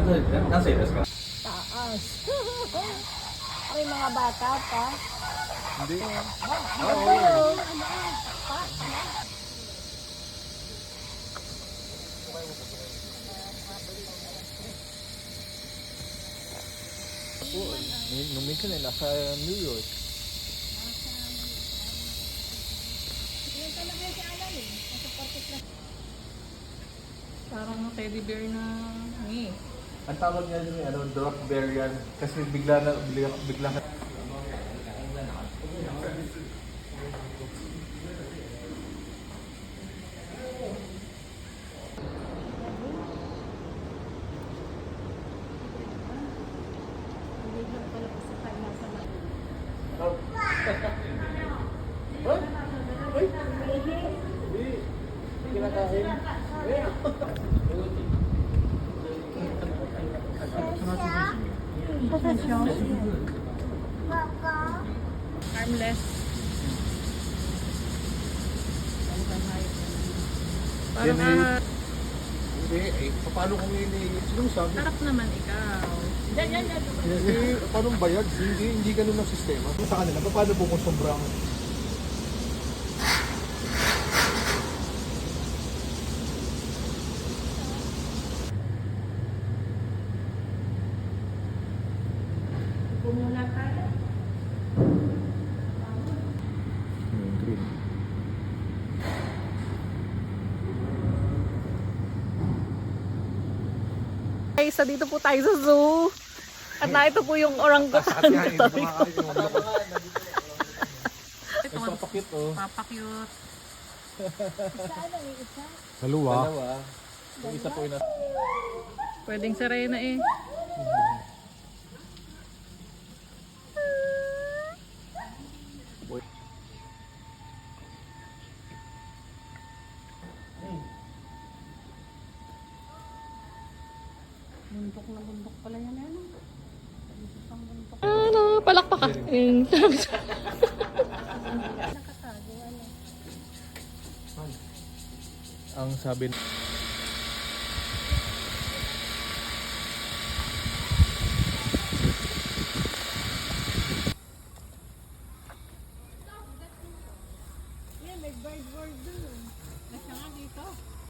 Nasa ilas ka? Taas. May mga bata pa. Hindi. Oo. Nung minsan eh, nasa New York. Parang teddy bear na ngi. Ang tawag niya din ano, drop bear yan. Kasi bigla ka. Harmless. Yan Parang eh. Hindi, eh, paano kung hindi? Sino sabi? harap naman ikaw. Eh, paano bayad? Hindi ganun ang sistema. Kung sa kanila, paano po kung sobrang... Pumula tayo. green. Guys, dito po tayo sa zoo. At na ito po yung orangutan. Ito, Nagpapakit oh. papakyut. Dalawa. Yung isa po yung Pwedeng sarena eh. Bundok na bundok pala yan. Ano? Palakpak ka. ang sabi